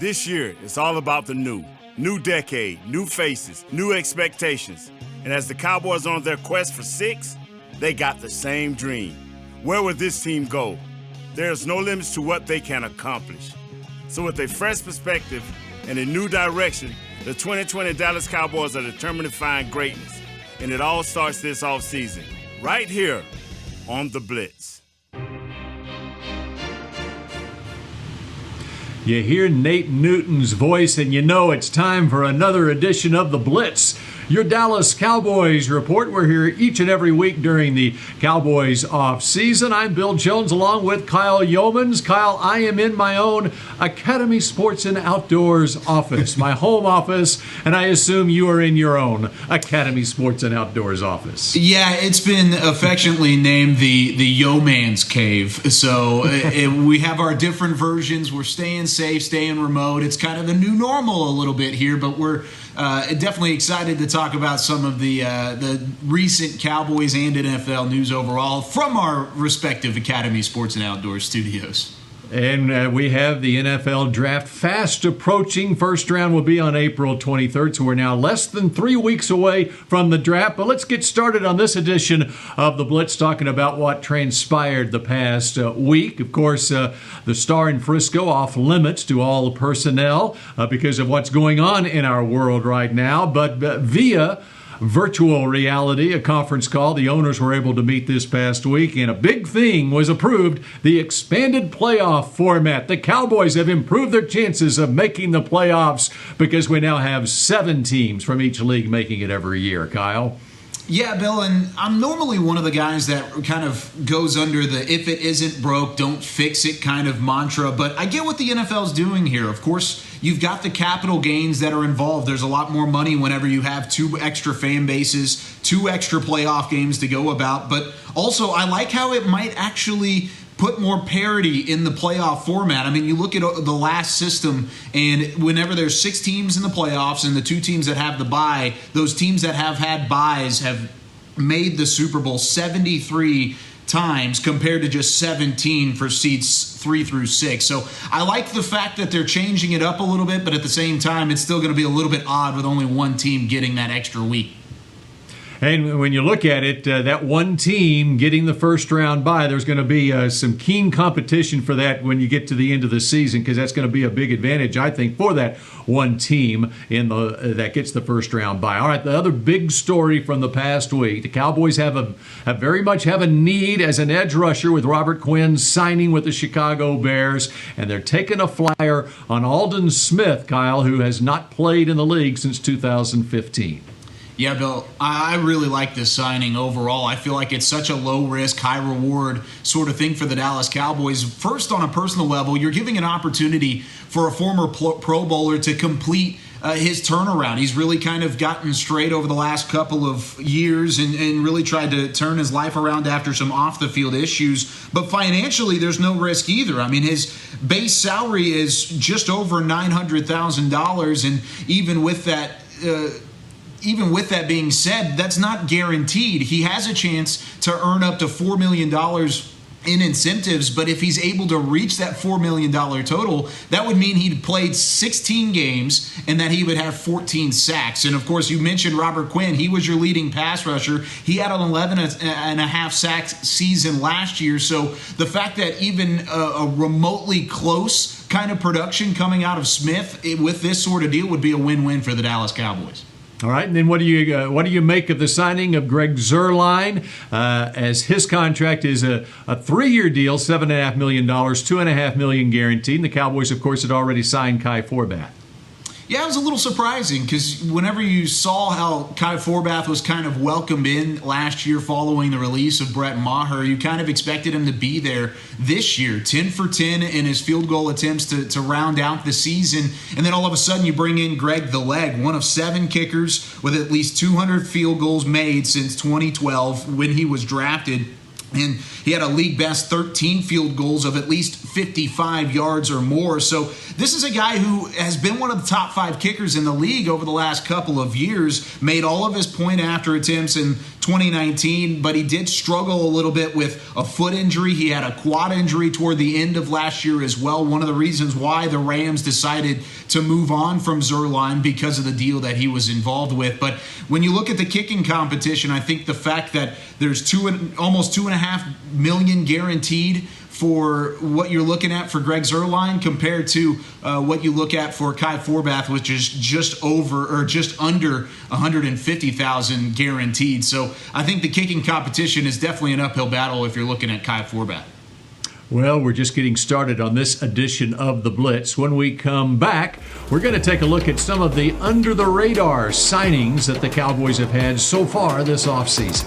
This year, it's all about the new. New decade, new faces, new expectations. And as the Cowboys are on their quest for 6, they got the same dream. Where would this team go? There's no limits to what they can accomplish. So with a fresh perspective and a new direction, the 2020 Dallas Cowboys are determined to find greatness. And it all starts this offseason, right here on the Blitz. You hear Nate Newton's voice, and you know it's time for another edition of the Blitz. Your Dallas Cowboys report. We're here each and every week during the Cowboys off season. I'm Bill Jones along with Kyle Youmans. Kyle, I am in my own Academy Sports and Outdoors office, my home office, and I assume you are in your own Academy Sports and Outdoors office. Yeah, it's been affectionately named the Yeoman's Cave. So we have our different versions. We're staying safe, staying remote. It's kind of the new normal a little bit here, but we're definitely excited to talk about some of the recent Cowboys and NFL news overall from our respective Academy Sports and Outdoors studios. And we have the NFL draft fast approaching. First round will be on April 23rd, so we're now less than 3 weeks away from the draft. But let's get started on this edition of the Blitz, talking about what transpired the past week. Of course, the Star in Frisco off limits to all personnel because of what's going on in our world right now. But via virtual reality, a conference call, the owners were able to meet this past week, and a big thing was approved: the expanded playoff format. The Cowboys have improved their chances of making the playoffs because we now have 7 teams from each league making it every year. Kyle? Yeah, Bill, and I'm normally one of the guys that kind of goes under the if it isn't broke, don't fix it kind of mantra, but I get what the NFL's doing here. Of course, you've got the capital gains that are involved. There's a lot more money whenever you have 2 extra fan bases, 2 extra playoff games to go about, but also I like how it might actually put more parity in the playoff format. I mean, you look at the last system, and whenever there's 6 teams in the playoffs and the 2 teams that have the bye, those teams that have had byes have made the Super Bowl 73 times compared to just 17 for seeds 3 through 6. So I like the fact that they're changing it up a little bit, but at the same time, it's still going to be a little bit odd with only 1 team getting that extra week. And when you look at it, that one team getting the first round bye, there's going to be some keen competition for that when you get to the end of the season, because that's going to be a big advantage, I think, for that one team that gets the first round bye. All right, the other big story from the past week: the Cowboys have very much have a need as an edge rusher with Robert Quinn signing with the Chicago Bears, and they're taking a flyer on Aldon Smith, Kyle, who has not played in the league since 2015. Yeah, Bill, I really like this signing overall. I feel like it's such a low-risk, high-reward sort of thing for the Dallas Cowboys. First, on a personal level, you're giving an opportunity for a former Pro Bowler to complete his turnaround. He's really kind of gotten straight over the last couple of years and really tried to turn his life around after some off-the-field issues. But financially, there's no risk either. I mean, his base salary is just over $900,000, and even with that being said, that's not guaranteed. He has a chance to earn up to $4 million in incentives, but if he's able to reach that $4 million total, that would mean he'd played 16 games and that he would have 14 sacks. And of course, you mentioned Robert Quinn. He was your leading pass rusher. He had an 11.5 sack season last year. So the fact that even a remotely close kind of production coming out of Smith with this sort of deal would be a win-win for the Dallas Cowboys. All right, and then what do you make of the signing of Greg Zuerlein, as his contract is a 3-year deal, $7.5 million, $2.5 million guaranteed, and the Cowboys, of course, had already signed Kai Forbath. Yeah, it was a little surprising because whenever you saw how Kai Forbath was kind of welcomed in last year following the release of Brett Maher, you kind of expected him to be there this year, 10 for 10 in his field goal attempts to round out the season. And then all of a sudden you bring in Greg the Leg, one of 7 kickers with at least 200 field goals made since 2012 when he was drafted. And he had a league best 13 field goals of at least 55 yards or more. So this is a guy who has been one of the top 5 kickers in the league over the last couple of years, made all of his point after attempts in 2019, but he did struggle a little bit with a foot injury. He had a quad injury toward the end of last year as well. One of the reasons why the Rams decided to move on from Zuerlein because of the deal that he was involved with. But when you look at the kicking competition, I think the fact that there's almost $2.5 million guaranteed for what you're looking at for Greg Zuerlein compared to what you look at for Kai Forbath, which is just under 150,000 guaranteed. So I think the kicking competition is definitely an uphill battle if you're looking at Kai Forbath. Well, we're just getting started on this edition of The Blitz. When we come back, we're going to take a look at some of the under-the-radar signings that the Cowboys have had so far this offseason.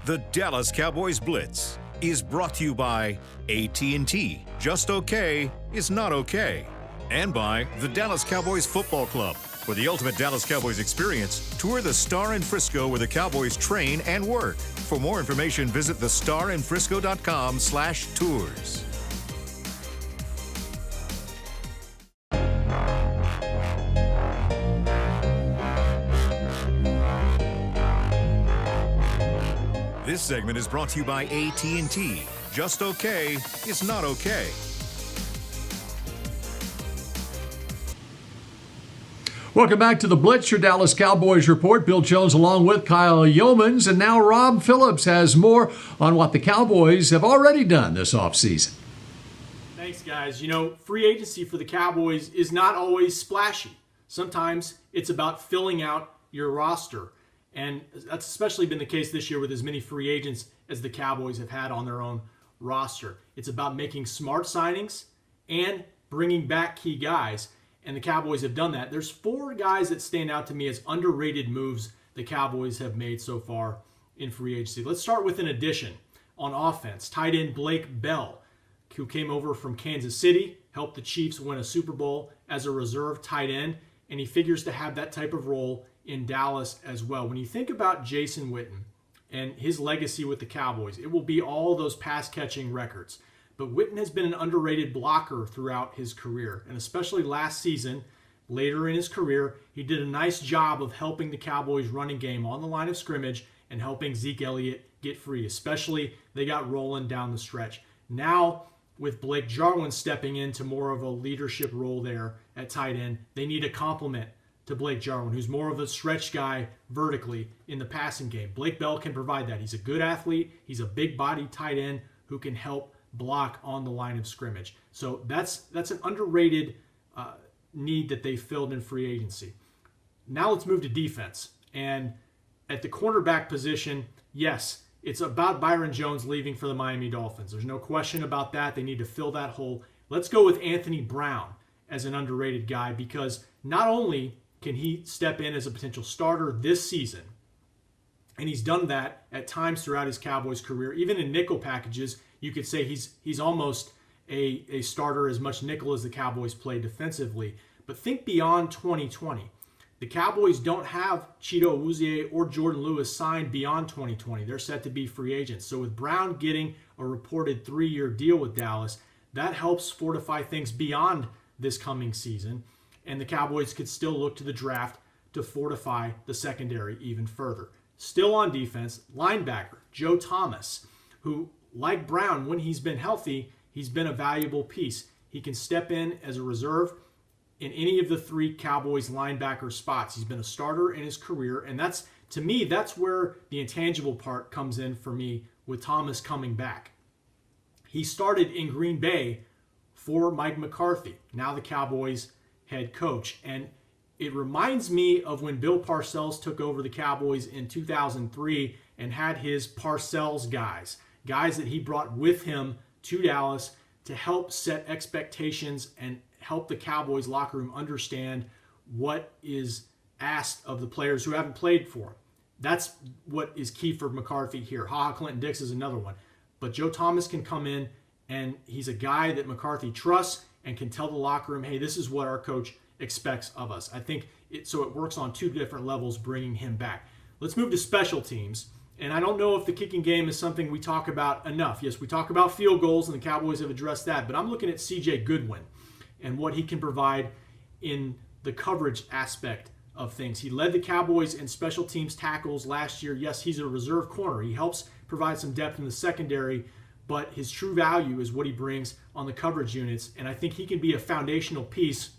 The Dallas Cowboys Blitz is brought to you by AT&T. Just okay is not okay. And by the Dallas Cowboys Football Club. For the ultimate Dallas Cowboys experience, tour the Star in Frisco where the Cowboys train and work. For more information, visit thestarinfrisco.com/tours. This segment is brought to you by AT&T. Just okay is not okay. Welcome back to the Blitz, your Dallas Cowboys report. Bill Jones along with Kyle Youmans. And now Rob Phillips has more on what the Cowboys have already done this offseason. Thanks, guys. You know, free agency for the Cowboys is not always splashy. Sometimes it's about filling out your roster. And that's especially been the case this year with as many free agents as the Cowboys have had on their own roster. It's about making smart signings and bringing back key guys. And the Cowboys have done that. There's 4 guys that stand out to me as underrated moves the Cowboys have made so far in free agency. Let's start with an addition on offense. Tight end Blake Bell, who came over from Kansas City, helped the Chiefs win a Super Bowl as a reserve tight end, and he figures to have that type of role in Dallas as well. When you think about Jason Witten and his legacy with the Cowboys, it will be all those pass-catching records. But Witten has been an underrated blocker throughout his career, and especially last season, later in his career, he did a nice job of helping the Cowboys' running game on the line of scrimmage and helping Zeke Elliott get free, especially they got rolling down the stretch. Now, with Blake Jarwin stepping into more of a leadership role there at tight end, they need a complement to Blake Jarwin, who's more of a stretch guy vertically in the passing game. Blake Bell can provide that. He's a good athlete. He's a big-bodied tight end who can help block on the line of scrimmage. So that's an underrated need that they filled in free agency. Now let's move to defense. And at the cornerback position, yes, it's about Byron Jones leaving for the Miami Dolphins. There's no question about that. They need to fill that hole. Let's go with Anthony Brown as an underrated guy because not only can he step in as a potential starter this season, and he's done that at times throughout his Cowboys career, even in nickel packages, you could say he's almost a starter as much nickel as the Cowboys play defensively. But think beyond 2020. The Cowboys don't have Chido Awuzie or Jordan Lewis signed beyond 2020. They're set to be free agents. So with Brown getting a reported 3-year deal with Dallas, that helps fortify things beyond this coming season. And the Cowboys could still look to the draft to fortify the secondary even further. Still on defense, linebacker Joe Thomas, who, like Brown, when he's been healthy, he's been a valuable piece. He can step in as a reserve in any of the 3 Cowboys linebacker spots. He's been a starter in his career, and that's, to me, that's where the intangible part comes in for me with Thomas coming back. He started in Green Bay for Mike McCarthy, now the Cowboys head coach. And it reminds me of when Bill Parcells took over the Cowboys in 2003 and had his Parcells guys that he brought with him to Dallas to help set expectations and help the Cowboys locker room understand what is asked of the players who haven't played for him. That's what is key for McCarthy here. Ha-Ha Clinton-Dix is another one. But Joe Thomas can come in, and he's a guy that McCarthy trusts and can tell the locker room, hey, this is what our coach expects of us. I think it works on 2 different levels bringing him back. Let's move to special teams. And I don't know if the kicking game is something we talk about enough. Yes, we talk about field goals, and the Cowboys have addressed that. But I'm looking at C.J. Goodwin and what he can provide in the coverage aspect of things. He led the Cowboys in special teams tackles last year. Yes, he's a reserve corner. He helps provide some depth in the secondary, but his true value is what he brings on the coverage units. And I think he can be a foundational piece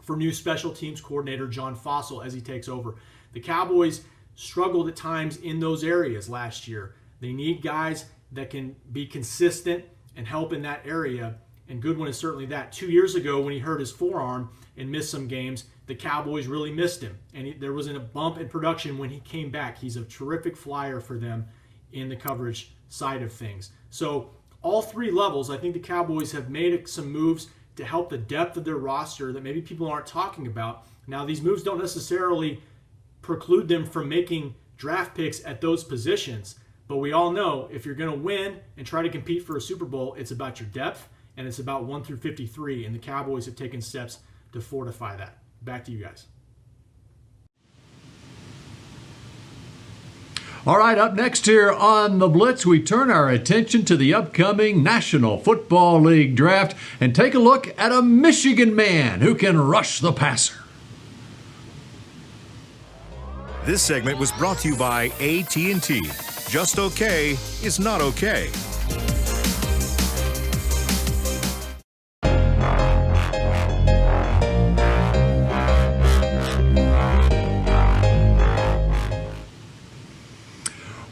for new special teams coordinator John Fossil as he takes over. The Cowboys struggled at times in those areas last year. They need guys that can be consistent and help in that area, and Goodwin is certainly that. 2 years ago, when he hurt his forearm and missed some games, the Cowboys really missed him, and there wasn't a bump in production when he came back. He's a terrific flyer for them in the coverage side of things. So all three levels, I think the Cowboys have made some moves to help the depth of their roster that maybe people aren't talking about. Now, these moves don't necessarily preclude them from making draft picks at those positions, but we all know if you're going to win and try to compete for a Super Bowl, it's about your depth, and it's about 1 through 53, and the Cowboys have taken steps to fortify that. Back to you guys. All right, up next here on the Blitz, we turn our attention to the upcoming National Football League draft and take a look at a Michigan man who can rush the passer. This segment was brought to you by AT&T. Just okay is not okay.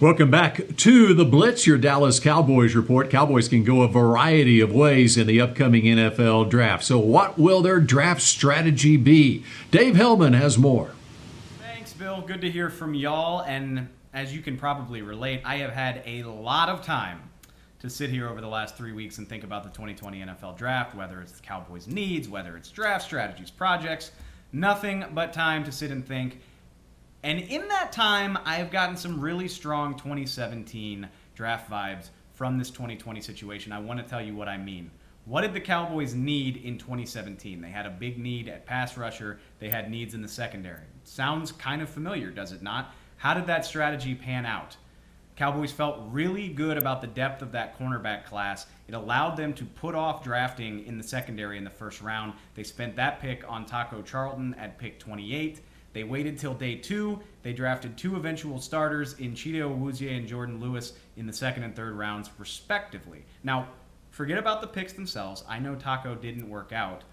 Welcome back to the Blitz, your Dallas Cowboys report. Cowboys can go a variety of ways in the upcoming NFL draft. So what will their draft strategy be? Dave Helman has more. Thanks, Bill. Good to hear from y'all. And as you can probably relate, I have had a lot of time to sit here over the last 3 weeks and think about the 2020 NFL draft, whether it's the Cowboys' needs, whether it's draft strategies, projects, nothing but time to sit and think. And in that time, I have gotten some really strong 2017 draft vibes from this 2020 situation. I want to tell you what I mean. What did the Cowboys need in 2017? They had a big need at pass rusher. They had needs in the secondary. Sounds kind of familiar, does it not? How did that strategy pan out? Cowboys felt really good about the depth of that cornerback class. It allowed them to put off drafting in the secondary in the first round. They spent that pick on Taco Charlton at pick 28. They waited till day 2. They drafted 2 eventual starters in Chidi Awuzie and Jordan Lewis in the second and third rounds, respectively. Now, forget about the picks themselves. I know Taco didn't work out,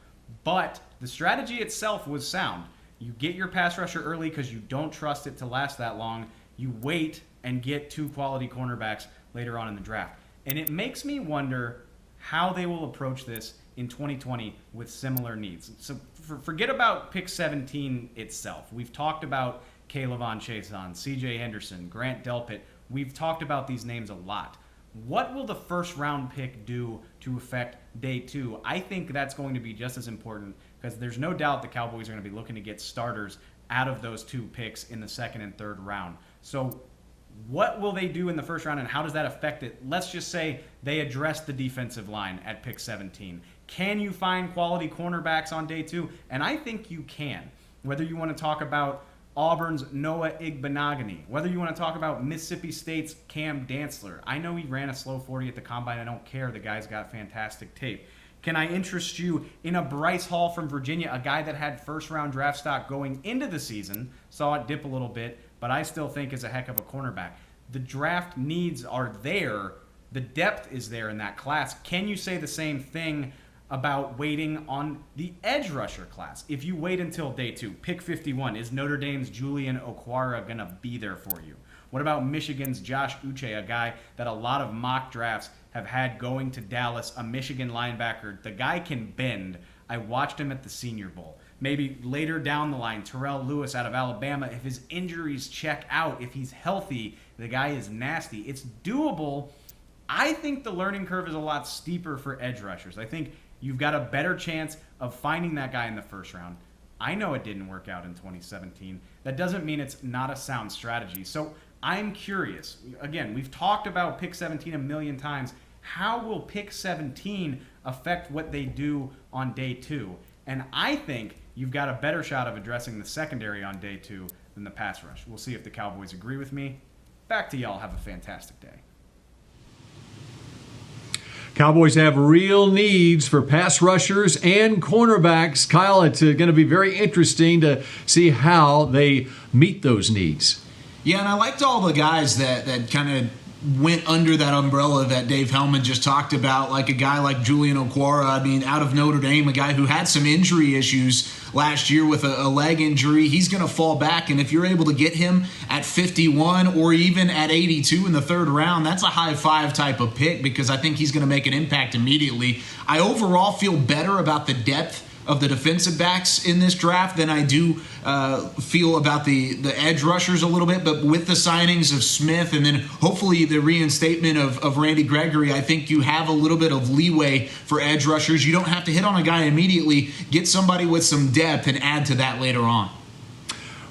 but the strategy itself was sound. You get your pass rusher early because you don't trust it to last that long. You wait and get 2 quality cornerbacks later on in the draft. And it makes me wonder how they will approach this in 2020 with similar needs. So forget about pick 17 itself. We've talked about Kayvon Chaisson, CJ Henderson, Grant Delpit. We've talked about these names a lot. What will the first round pick do to affect day 2? I think that's going to be just as important because there's no doubt the Cowboys are going to be looking to get starters out of those 2 picks in the second and third round. So what will they do in the first round and how does that affect it? Let's just say they address the defensive line at pick 17. Can you find quality cornerbacks on day 2? And I think you can. Whether you want to talk about Auburn's Noah Igbenogany, whether you want to talk about Mississippi State's Cam Dantzler. I know he ran a slow 40 at the combine. I don't care. The guy's got fantastic tape. Can I interest you in a Bryce Hall from Virginia, a guy that had first-round draft stock going into the season, saw it dip a little bit, but I still think is a heck of a cornerback. The draft needs are there. The depth is there in that class. Can you say the same thing about waiting on the edge rusher class? If you wait until day 2, pick 51, is Notre Dame's Julian Okwara going to be there for you? What about Michigan's Josh Uche, a guy that a lot of mock drafts have had going to Dallas, a Michigan linebacker? The guy can bend. I watched him at the Senior Bowl. Maybe later down the line, Terrell Lewis out of Alabama, if his injuries check out, if he's healthy, the guy is nasty. It's doable. I think the learning curve is a lot steeper for edge rushers. I think you've got a better chance of finding that guy in the first round. I know it didn't work out in 2017. That doesn't mean it's not a sound strategy. So I'm curious. Again, we've talked about pick 17 a million times. How will pick 17 affect what they do on day 2? And I think you've got a better shot of addressing the secondary on day 2 than the pass rush. We'll see if the Cowboys agree with me. Back to y'all. Have a fantastic day. Cowboys have real needs for pass rushers and cornerbacks. Kyle, it's going to be very interesting to see how they meet those needs. Yeah, and I liked all the guys that kind of went under that umbrella that Dave Helman just talked about, like a guy like Julian Okwara, I mean, out of Notre Dame, a guy who had some injury issues last year with a leg injury. He's going to fall back, and if you're able to get him at 51 or even at 82 in the third round, that's a high five type of pick because I think he's going to make an impact immediately. I overall feel better about the depth of the defensive backs in this draft than I do feel about the edge rushers a little bit. But with the signings of Smith and then hopefully the reinstatement of Randy Gregory, I think you have a little bit of leeway for edge rushers. You don't have to hit on a guy immediately. Get somebody with some depth and add to that later on.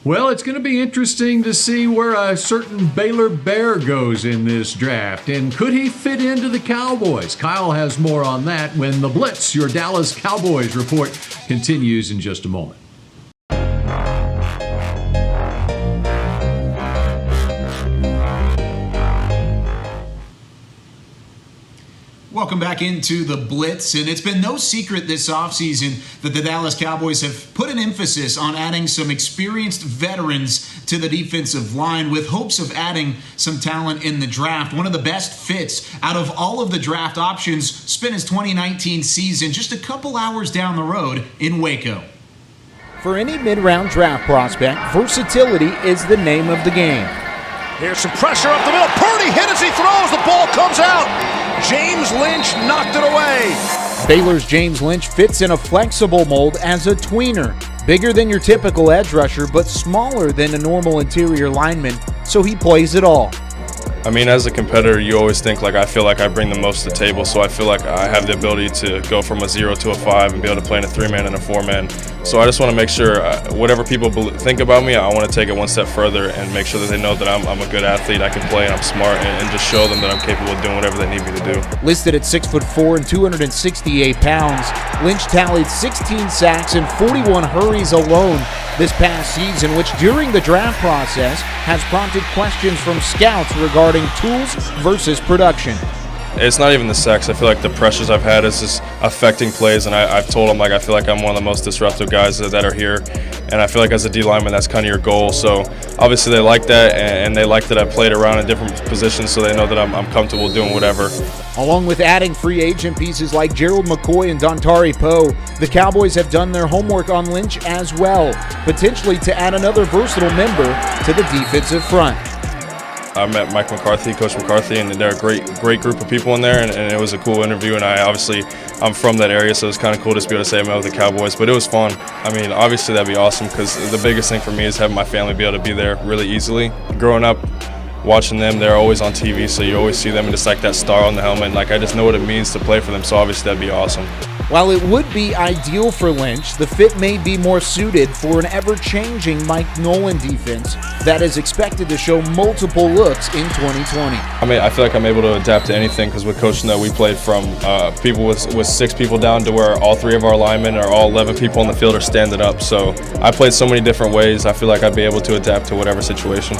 Well, it's going to be interesting to see where a certain Baylor Bear goes in this draft. And could he fit into the Cowboys? Kyle has more on that when the Blitz, your Dallas Cowboys report, continues in just a moment. Welcome back into the Blitz, and it's been no secret this offseason that the Dallas Cowboys have put an emphasis on adding some experienced veterans to the defensive line with hopes of adding some talent in the draft. One of the best fits out of all of the draft options spent his 2019 season just a couple hours down the road in Waco. For any mid-round draft prospect, versatility is the name of the game. Here's some pressure up the middle. Purdy hit as he throws. The ball comes out. James Lynch knocked it away. Baylor's James Lynch fits in a flexible mold as a tweener. Bigger than your typical edge rusher, but smaller than a normal interior lineman, so he plays it all. I mean, as a competitor, you always think, like, I feel like I bring the most to the table, so I feel like I have the ability to go from a 0 to a 5 and be able to play in a 3-man and a 4-man. So I just want to make sure whatever people think about me, I want to take it one step further and make sure that they know that I'm a good athlete, I can play, and I'm smart, and just show them that I'm capable of doing whatever they need me to do. Listed at 6'4" and 268 pounds, Lynch tallied 16 sacks and 41 hurries alone this past season, which during the draft process has prompted questions from scouts regarding tools versus production. It's not even the sacks. I feel like the pressures I've had is just affecting plays, and I've told them, like, I feel like I'm one of the most disruptive guys that are here, and I feel like as a D lineman, that's kind of your goal. So obviously they like that, and they like that I played around in different positions, so they know that I'm comfortable doing whatever. Along with adding free agent pieces like Gerald McCoy and Dontari Poe, the Cowboys have done their homework on Lynch as well, potentially to add another versatile member to the defensive front. I met Mike McCarthy, Coach McCarthy, and they're a great group of people in there, and it was a cool interview, and I'm from that area, so it's kind of cool to be able to say I met with the Cowboys, but it was fun. I mean, obviously that'd be awesome because the biggest thing for me is having my family be able to be there really easily. Growing up, watching them, they're always on TV, so you always see them, and just like that star on the helmet, like I just know what it means to play for them, so obviously that'd be awesome. While it would be ideal for Lynch, the fit may be more suited for an ever-changing Mike Nolan defense that is expected to show multiple looks in 2020. I mean, I feel like I'm able to adapt to anything because with Coach Snow, we played from people with 6 people down to where all 3 of our linemen or all 11 people on the field are standing up. So I played so many different ways. I feel like I'd be able to adapt to whatever situation.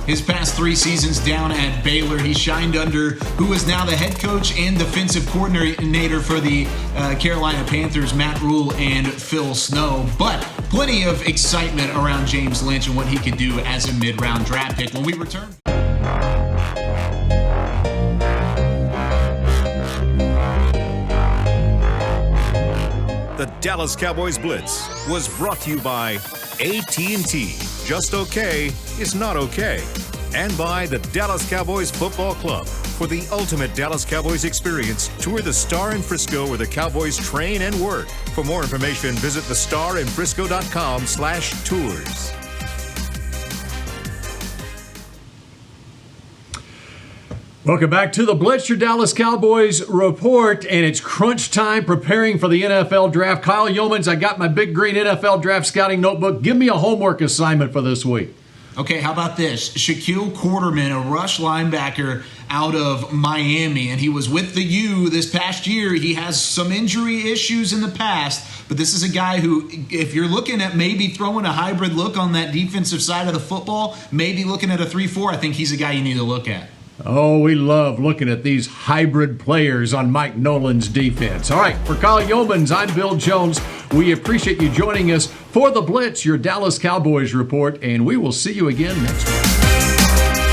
His past 3 seasons down at Baylor, he shined under who is now the head coach and defensive coordinator for the Carolina Panthers, Matt Rule and Phil Snow. But plenty of excitement around James Lynch and what he could do as a mid-round draft pick. When we return... The Dallas Cowboys Blitz was brought to you by AT&T. Just okay is not okay. And by the Dallas Cowboys Football Club. For the ultimate Dallas Cowboys experience, tour the Star in Frisco where the Cowboys train and work. For more information, visit thestarinfrisco.com/tours. Welcome back to the Blitz, your Dallas Cowboys report, and it's crunch time preparing for the NFL draft. Kyle Youmans, I got my big green NFL draft scouting notebook. Give me a homework assignment for this week. Okay, how about this? Shaquille Quarterman, a rush linebacker out of Miami, and he was with the U this past year. He has some injury issues in the past, but this is a guy who, if you're looking at maybe throwing a hybrid look on that defensive side of the football, maybe looking at a 3-4, I think he's a guy you need to look at. Oh, we love looking at these hybrid players on Mike Nolan's defense. All right, for Kyle Youmans, I'm Bill Jones. We appreciate you joining us for the Blitz, your Dallas Cowboys report, and we will see you again next week.